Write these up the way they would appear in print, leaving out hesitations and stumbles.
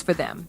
for them.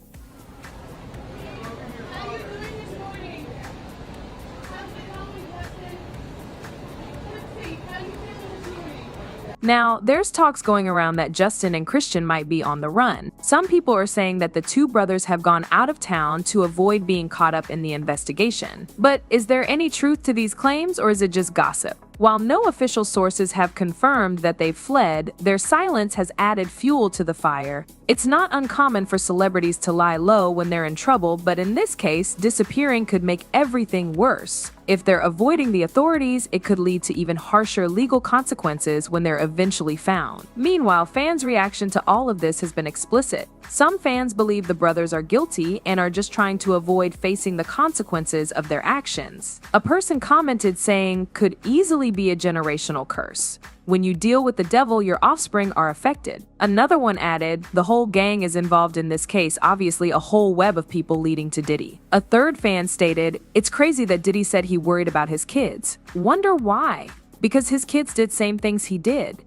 Now, there's talks going around that Justin and Christian might be on the run. Some people are saying that the two brothers have gone out of town to avoid being caught up in the investigation. But is there any truth to these claims, or is it just gossip? While no official sources have confirmed that they've fled, their silence has added fuel to the fire. It's not uncommon for celebrities to lie low when they're in trouble, but in this case, disappearing could make everything worse. If they're avoiding the authorities, it could lead to even harsher legal consequences when they're eventually found. Meanwhile, fans' reaction to all of this has been explicit. Some fans believe the brothers are guilty and are just trying to avoid facing the consequences of their actions. A person commented saying, "Could easily be a generational curse. When you deal with the devil, your offspring are affected." Another one added, "The whole gang is involved in this case, obviously a whole web of people leading to Diddy." A third fan stated, "It's crazy that Diddy said he worried about his kids. Wonder why? Because his kids did same things he did."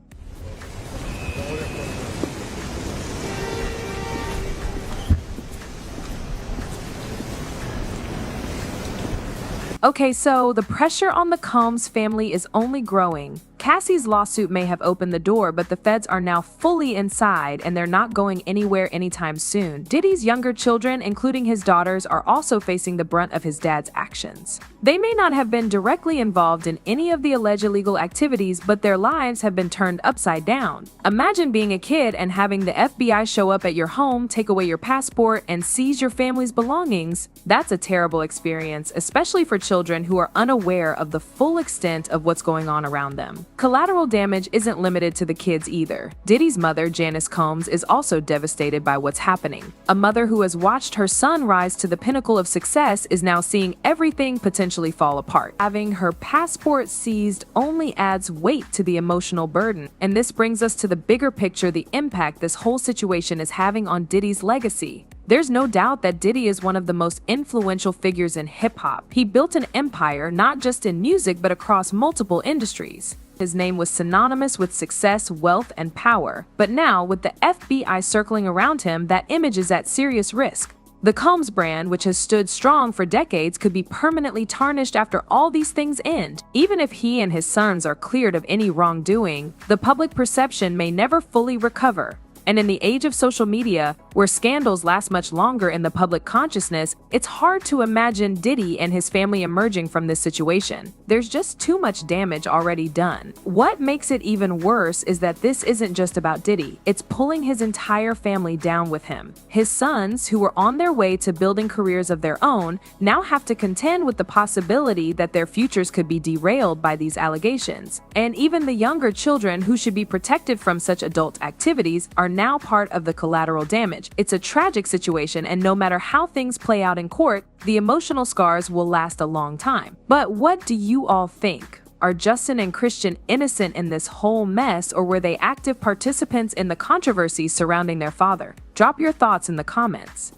Okay, so the pressure on the Combs family is only growing. Cassie's lawsuit may have opened the door, but the feds are now fully inside and they're not going anywhere anytime soon. Diddy's younger children, including his daughters, are also facing the brunt of his dad's actions. They may not have been directly involved in any of the alleged illegal activities, but their lives have been turned upside down. Imagine being a kid and having the FBI show up at your home, take away your passport, and seize your family's belongings. That's a terrible experience, especially for children who are unaware of the full extent of what's going on around them. Collateral damage isn't limited to the kids either. Diddy's mother, Janice Combs, is also devastated by what's happening. A mother who has watched her son rise to the pinnacle of success is now seeing everything potentially fall apart. Having her passport seized only adds weight to the emotional burden. And this brings us to the bigger picture, the impact this whole situation is having on Diddy's legacy. There's no doubt that Diddy is one of the most influential figures in hip-hop. He built an empire not just in music but across multiple industries. His name was synonymous with success, wealth, and power. But now, with the FBI circling around him, that image is at serious risk. The Combs brand, which has stood strong for decades, could be permanently tarnished after all these things end. Even if he and his sons are cleared of any wrongdoing, the public perception may never fully recover. And in the age of social media, where scandals last much longer in the public consciousness, it's hard to imagine Diddy and his family emerging from this situation. There's just too much damage already done. What makes it even worse is that this isn't just about Diddy. It's pulling his entire family down with him. His sons, who were on their way to building careers of their own, now have to contend with the possibility that their futures could be derailed by these allegations. And even the younger children, who should be protected from such adult activities, are now part of the collateral damage. It's a tragic situation, and no matter how things play out in court, the emotional scars will last a long time. But what do you all think? Are Justin and Christian innocent in this whole mess, or were they active participants in the controversy surrounding their father? Drop your thoughts in the comments.